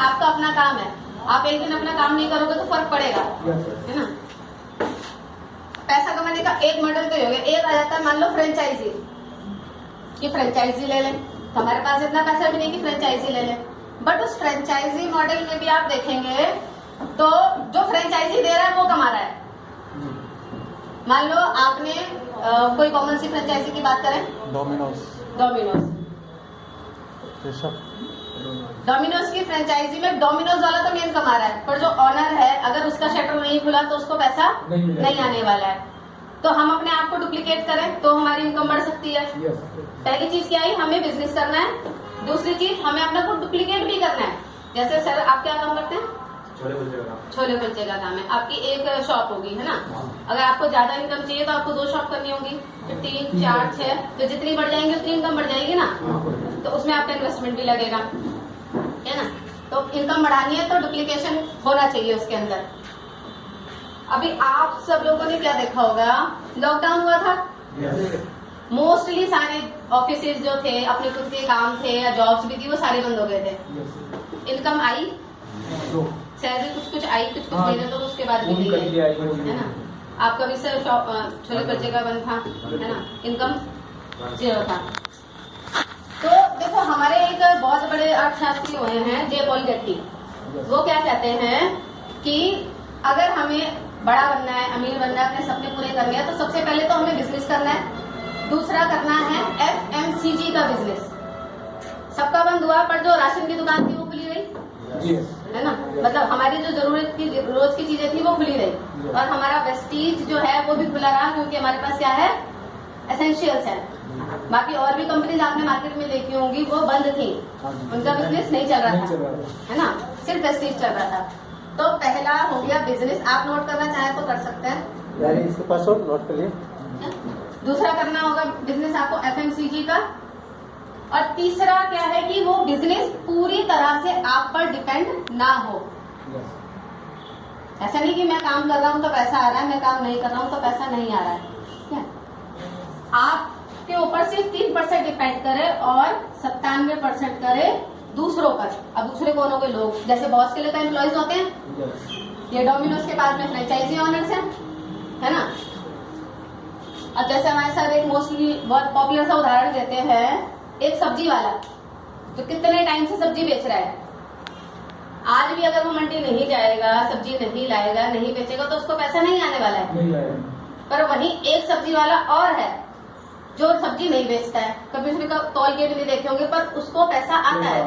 आपका अपना काम है, आप एक दिन अपना काम नहीं करोगे तो फर्क पड़ेगा, है ना। पैसा कमाने का एक मॉडल तो ही हो गया। एक आ जाता है मान लो फ्रेंचाइजी, कि फ्रेंचाइजी ले लें, तो हमारे पास इतना पैसा भी नहीं कि फ्रेंचाइजी ले लें। बट उस फ्रेंचाइजी मॉडल में भी आप देखेंगे तो जो फ्रेंचाइजी दे रहा है वो कमा रहा है। मान लो आपने कोई कॉमन सी फ्रेंचाइजी की बात करें, डोमिनोज की फ्रेंचाइजी में डोमिनोज वाला तो मेन कमा रहा है, पर जो ऑनर है अगर उसका शटर नहीं खुला तो उसको पैसा नहीं आने वाला है। तो हम अपने आप को डुप्लीकेट करें तो हमारी इनकम बढ़ सकती है। पहली चीज क्या है, हमें बिजनेस करना है। दूसरी चीज हमें अपने को डुप्लीकेट भी करना है। जैसे सर आप क्या काम करते हैं? छोले कुलचे का काम है। आपकी एक शॉप होगी, है ना। अगर आपको ज्यादा इनकम चाहिए तो आपको 2 शॉप करनी होगी, फिर 3, 4, 6, तो जितनी बढ़ जाएंगी उतनी इनकम बढ़ जाएगी ना। तो उसमें आपका इन्वेस्टमेंट भी लगेगा, है ना। तो इनकम बढ़ानी है तो डुप्लीकेशन होना चाहिए उसके अंदर। अभी आप सब लोगों ने क्या देखा होगा, लॉकडाउन हुआ था, मोस्टली सारे ऑफिसेज जो थे, अपने खुद के काम थे या जॉब्स भी थी, वो सारे बंद हो गए थे। इनकम आई, सैलरी कुछ आई, कुछ देने तो उसके बाद भी नहीं आई, है ना। आपका भी सर शॉप छोले कुलचे का बंद था, है ना, इनकम 0 था। तो देखो हमारे एक बहुत बड़े अर्थशास्त्री हुए हैं जे पॉल गेट्टी, वो क्या कहते हैं कि अगर हमें बड़ा बनना है, अमीर बनना है, अपने सपने पूरे करने हैं तो सबसे पहले तो हमें बिजनेस करना है। दूसरा करना है FMCG का बिजनेस। सबका बंद हुआ पर जो राशन की दुकान थी वो खुली रही, है ना। मतलब हमारी जो जरूरत की रोज की चीजें थी वो खुली रही, और हमारा वेस्टीज जो है वो भी खुला रहा, क्योंकि हमारे पास क्या है, एसेंशियल्स है। बाकी और भी कंपनीज आपने मार्केट में देखी होंगी वो बंद थी, उनका बिजनेस नहीं चल रहा था, है ना, सिर्फ वेस्टीज चल रहा था। तो पहला हो गया बिजनेस। आप नोट करना चाहें तो कर सकते हैं, इसके पासवर्ड नोट करिए। दूसरा करना होगा बिजनेस आपको FMCG का। और तीसरा क्या है कि वो बिजनेस पूरी तरह से आप पर डिपेंड ना हो। ऐसा नहीं कि मैं काम कर रहा हूं तो पैसा आ रहा है, मैं काम नहीं कर रहा हूं तो पैसा नहीं आ रहा है, क्या? आपके ऊपर सिर्फ 3% डिपेंड करे और 97% करे दूसरों पर। अब दूसरे कौन हो गए? लोग। जैसे बॉस के लिए तो एम्प्लॉइज होते हैं, ये डोमिनोज के पास में फ्रेंचाइजी ऑनर्स हैं, है ना। अब जैसे हमारे साथ एक मोस्टली बहुत पॉपुलर सा उदाहरण देते हैं, एक सब्जी वाला जो कितने टाइम से सब्जी बेच रहा है, आज भी अगर वो मंडी नहीं जाएगा, सब्जी नहीं लाएगा, नहीं बेचेगा तो उसको पैसा नहीं आने वाला है। पर वहीं एक सब्जी वाला और है जो सब्जी नहीं बेचता है, कभी उसने तौल के भी नहीं देखे होंगे, पर उसको पैसा आता है।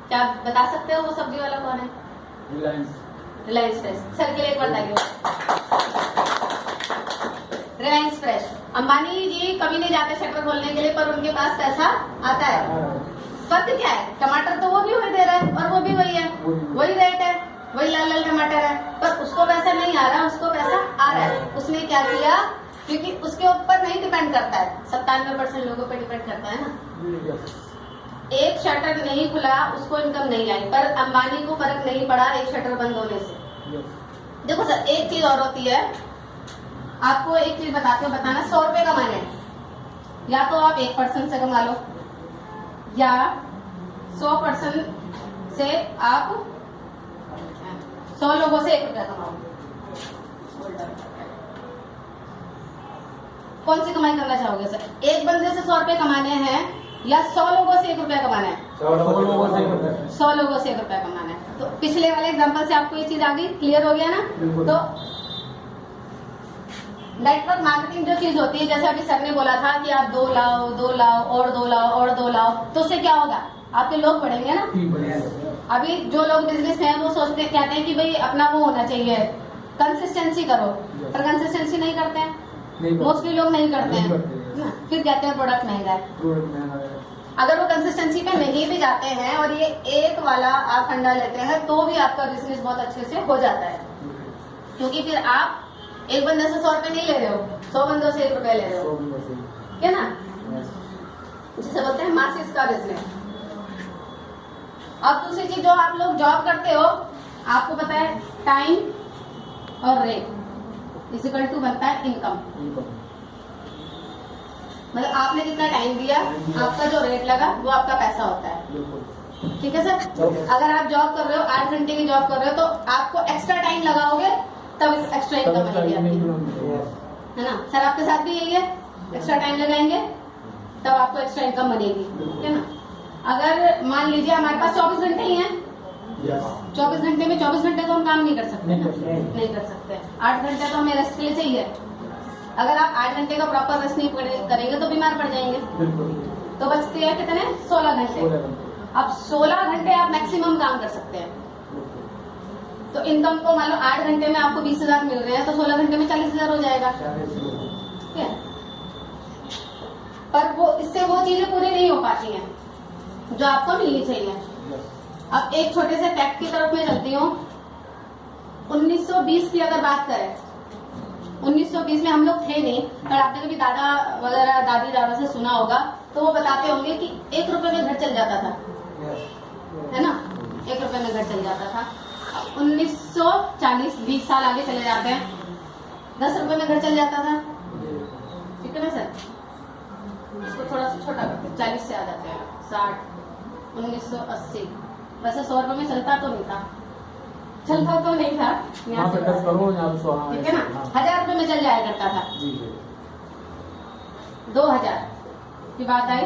क्या आप बता सकते हो वो सब्जी वाला कौन है? रिलायंस फ्रेश। सर के लिए एक बार बताइए। रिलायंस फ्रेश। अंबानी जी कभी नहीं जाते शटर खोलने के लिए, पर उनके पास पैसा आता है। फर्क क्या है? टमाटर तो वो भी वही दे रहा है और वो भी वही है, वही रेट है, वही लाल लाल टमाटर है, पर उसको पैसा नहीं आ रहा, उसको पैसा आ रहा है। उसने क्या किया? क्योंकि उसके ऊपर नहीं डिपेंड करता है, 97% लोगों पर डिपेंड करता है ना। एक शटर नहीं खुला उसको इनकम नहीं आई, पर अंबानी को फर्क नहीं पड़ा एक शटर बंद होने से। देखो सर एक चीज और होती है, आपको एक चीज बताते हो, बताना 100 रुपए कमाने हैं, या तो आप 1% से कमा लो या 100% से आप 100 लोगों से 1 रुपया कमाओ। कौन सी कमाई करना चाहोगे सर? एक बंदे से 100 रुपए कमाने हैं या 100 लोगों से 1 रुपया कमाना है? 100 लोगों से 100 लोगों से 1 रुपया कमाना है। तो पिछले वाले एग्जांपल से आपको ये चीज आ गई, क्लियर हो गया ना? तो नेटवर्क मार्केटिंग जो चीज होती है, जैसे अभी सर ने बोला था कि आप 2 लाओ, 2 लाओ और 2 लाओ और 2 लाओ, तो उससे क्या होगा? आपके लोग बढ़ेंगे ना। अभी जो लोग बिजनेस में हैं वो सोचते कहते हैं कि भाई अपना वो होना चाहिए, कंसिस्टेंसी करो, पर कंसिस्टेंसी नहीं करते हैं, मोस्टली लोग नहीं करते हैं, फिर कहते हैं प्रोडक्ट महंगा है। अगर वो कंसिस्टेंसी पे नहीं भी जाते हैं और ये एक वाला आप फंडा लेते हैं तो भी आपका बिजनेस बहुत अच्छे से हो जाता है, क्योंकि फिर आप एक बंदे से 100 रुपए नहीं ले रहे हो, 100 बंदों से 1 रुपया ले रहे हो, क्या ना, जिसे बोलते हैं मासिस का बिजनेस। अब दूसरी चीज जो आप लोग जॉब करते हो, आपको पता है टाइम और रेट इक्वल टू बनता है इनकम। मतलब आपने जितना टाइम दिया, आपका जो रेट लगा वो आपका पैसा होता है। ठीक है सर। अगर आप जॉब कर रहे हो 8 घंटे की जॉब कर रहे हो तो आपको एक्स्ट्रा टाइम लगाओगे तब एक्स्ट्रा इनकम मिलेगी आपकी, है ना सर। आपके साथ भी यही है, एक्स्ट्रा टाइम लगाएंगे तब आपको एक्स्ट्रा इनकम बनेगी, ठीक है ना। अगर मान लीजिए हमारे पास 24 घंटे ही हैं, 24 घंटे में 24 घंटे तो हम काम नहीं कर सकते ना, नहीं कर सकते। 8 घंटे तो हमें रेस्ट के लिए चाहिए। अगर आप 8 घंटे का प्रॉपर रेस्ट नहीं करेंगे तो बीमार पड़ जाएंगे। तो बचते हैं कितने, 16 घंटे। अब 16 घंटे आप मैक्सिमम काम कर सकते हैं। तो इनकम को मान लो 8 घंटे में आपको 20,000 मिल रहे हैं तो 16 घंटे में 40,000 हो जाएगा, ठीक है। पर वो इससे वो चीजें पूरी नहीं हो पाती हैं जो आपको मिलनी चाहिए। अब एक छोटे से फैक्ट की तरफ मैं चलती हूँ। 1920 की अगर बात करें, 1920 में हम लोग थे नहीं, पर आपने कभी दादा वगैरह दादी दादा से सुना होगा तो वो बताते होंगे कि 1 रुपए में घर चल जाता था, है ना। 1 रुपए में घर चल जाता था। 1940 20 साल आगे चले जाते हैं, 10 रुपए में घर चल जाता था, ठीक है ना सर। इसको थोड़ा सा छोटा करते हैं, 40 से आ जाते हैं, 60, 1980। वैसे 100 रुपए में चलता तो नहीं था, चलता तो नहीं था, यहाँ से ठीक है ना। 1000 रुपए में चल जाया करता था। 2000 की बात आई,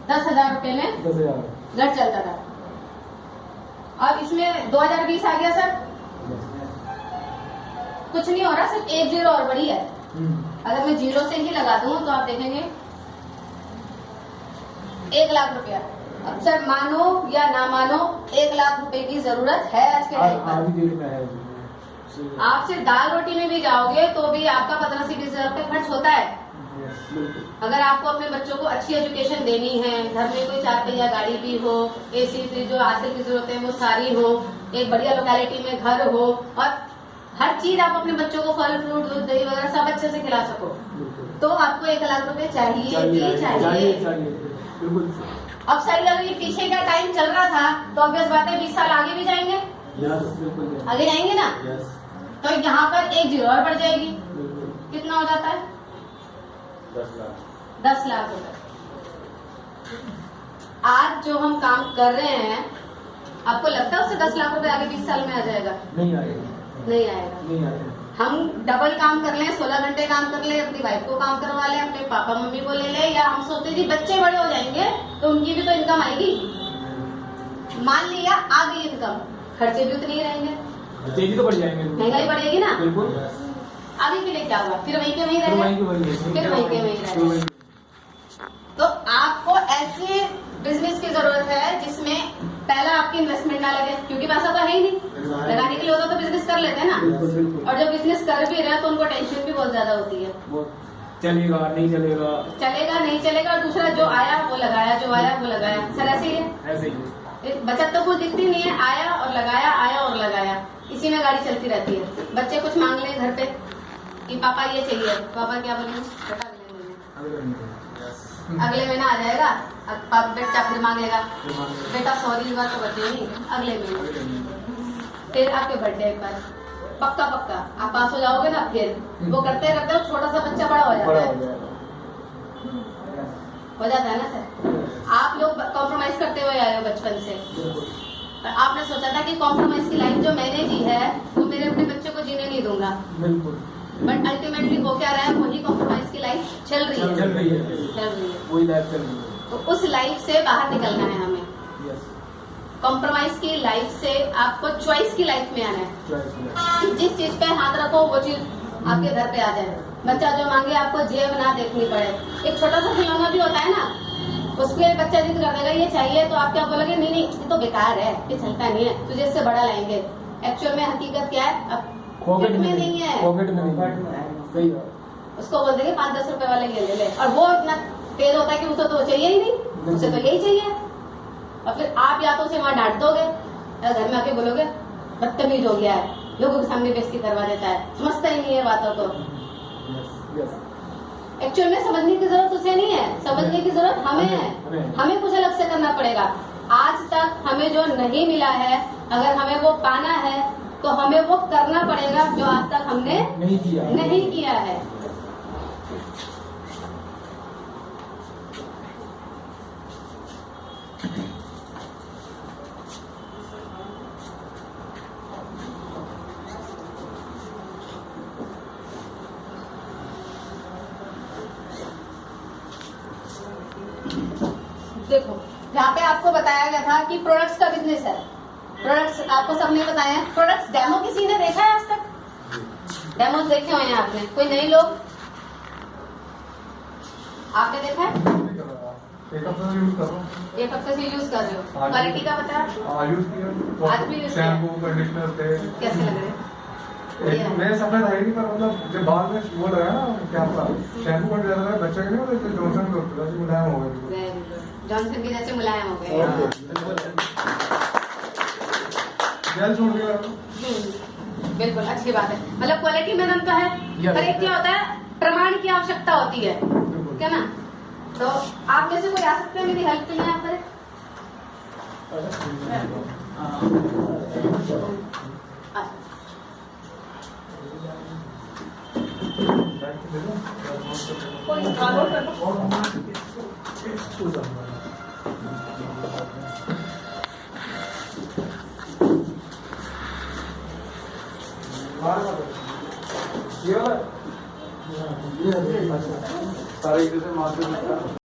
10,000 रुपए में घर चलता था। अब इसमें 2020 आ गया सर, कुछ नहीं हो रहा, सिर्फ 1 जीरो और बड़ी है। अगर मैं जीरो से ही लगा दूं तो आप देखेंगे 1 लाख रुपया। अब सर मानो या ना मानो 1 लाख रुपए की जरूरत है आज के टाइम पर। आप सिर्फ दाल रोटी में भी जाओगे तो भी आपका 15-20 रुपए खर्च होता है। अगर आपको अपने बच्चों को अच्छी एजुकेशन देनी है, घर में कोई 4 पहिया गाड़ी भी हो, AC फ्रिज जो आजकल की जरूरत है वो सारी हो, एक बढ़िया लोकेलिटी में घर हो और हर चीज आप अपने बच्चों को फल फ्रूट दूध दही वगैरह सब अच्छे से खिला सको, तो आपको 1 लाख रुपए चाहिए। अब सही, अगर ये पीछे का टाइम चल रहा था तो ऑब्वियस बात है 20 साल आगे भी जाएंगे, आगे जाएंगे ना। तो यहाँ पर 1 जीरो और बढ़ जाएगी, कितना हो जाता है, 10 लाख रुपए। आज जो हम काम कर रहे हैं, आपको लगता है उससे 10 लाख रुपए आगे 20 साल में आ जाएगा? नहीं आएगा। हम डबल काम कर लें, 16 घंटे काम कर ले, अपनी वाइफ को काम करवा लें, अपने पापा मम्मी को ले ले, या हम सोचते जी बच्चे बड़े हो जाएंगे तो उनकी भी तो इनकम आएगी। मान लिया आ गई इनकम, खर्चे भी उतने ही रहेंगे, तो बढ़ जाएंगे, महंगाई बढ़ेगी ना। बिल्कुल। आगे के लिए क्या हुआ, फिर वहीं के वहीं रहे। तो आपको ऐसे बिजनेस की जरूरत है जिसमें पहला आपकी इन्वेस्टमेंट ना लगे, क्योंकि पैसा तो है ही नहीं, लगाने के लिए होता तो बिजनेस कर लेते हैं ना। और जो बिजनेस कर भी रहे हैं तो उनको टेंशन भी बहुत ज्यादा होती है, चलेगा नहीं चलेगा, चलेगा नहीं चलेगा, और दूसरा जो आया वो लगाया, जो आया वो लगाया। सर ऐसे ही है, बचत तो कुछ दिखती नहीं है, आया और लगाया, आया और लगाया, इसी में गाड़ी चलती रहती है। बच्चे कुछ मांग ले घर पे कि पापा ये चाहिए, पापा क्या बोलेंगे, अगले महीना आ जाएगा, बेटा फिर मांगेगा, बेटा सॉरी हुआ तो बचे नहीं, अगले महीने फिर आपके बर्थडे पर पक्का आप पास हो जाओगे ना, फिर वो करते करते छोटा सा बच्चा बड़ा हो जाता है ना सर। आप लोग कॉम्प्रोमाइज करते हुए आए हो बचपन से, और आपने सोचा था कि कॉम्प्रोमाइज की लाइफ जो मैंने जी है वो मेरे अपने बच्चों को जीने नहीं दूंगा, बट अल्टीमेटली वो क्या रहा है, वही कॉम्प्रोमाइज की लाइफ चल रही है, वही लाइफ चल रही है। तो उस लाइफ से बाहर निकलना है हमें। कॉम्प्रोमाइज की लाइफ से आपको चॉइस की लाइफ में आना है। जिस चीज पे हाथ रखो वो चीज आपके घर पे आ जाए। बच्चा जो मांगे आपको जेब ना देखनी पड़े। एक छोटा सा खिलौना भी होता है ना, उसके बच्चा जिद कर देगा ये चाहिए, तो आप क्या बोलोगे, नहीं ये तो बेकार है, ये चलता नहीं है, तुझे इससे बड़ा लाएंगे। एक्चुअल में हकीकत क्या है, अब पॉकेट में नहीं है, सही है। उसको बोल देंगे 5-10 रुपए वाले ये ले ले, और वो इतना तेज होता है कि उसे तो चाहिए ही नहीं, उसे तो यही चाहिए। और फिर आप या तो उसे वहां डांट दोगे या घर में आके बोलोगे बदतमीज हो गया है, लोगों के सामने बेइज्जती करवा देता है, समझता ही नहीं है बातों को। एक्चुअल में समझने की जरूरत उसे नहीं है, समझने की जरूरत हमें है। हमें कुछ अलग से करना पड़ेगा। आज तक हमें जो नहीं मिला है, अगर हमें वो पाना है तो हमें वो करना पड़ेगा जो आज तक हमने नहीं किया है। देखो यहाँ पे आपको बताया गया था कि प्रोडक्ट्स का बिजनेस है। प्रोडक्ट्स आपको सबने बताए हैं। प्रोडक्ट्स डेमो किसी ने देखा है आज तक? डेमोस देखे हुए हैं आपने? कोई नए लोग आपने देखा है? एक हफ्ते से यूज कर रहा हूँ। एक हफ्ते से यूज कर रहे हो। क्वालिटी का पता है? यूज किया। आज भी यूज किया? शैम्पू कंडीशनर थे। कैसे लग रहे हैं? मैं सफेद है नहीं, पर मतलब जब बाल में वो लगा ना क्या था, शैम्पू कंडीशनर लगा, बच्चे के नहीं होते जो जॉनसन के होते थे, मुलायम हो गए। जॉनसन के जैसे मुलायम हो गए। जेल छोड़ दिया। बिल्कुल अच्छी बात है। मतलब क्वालिटी में दम तो है, पर एक क्या होता है, प्रमाण की आवश्यकता होती है, क्या ना? तो आप में से कोई आ सकते हैं मेरी हेल्प के लिए यहाँ पर? कोई फॉलो कर ये वाला सारे एक जैसे मार्केट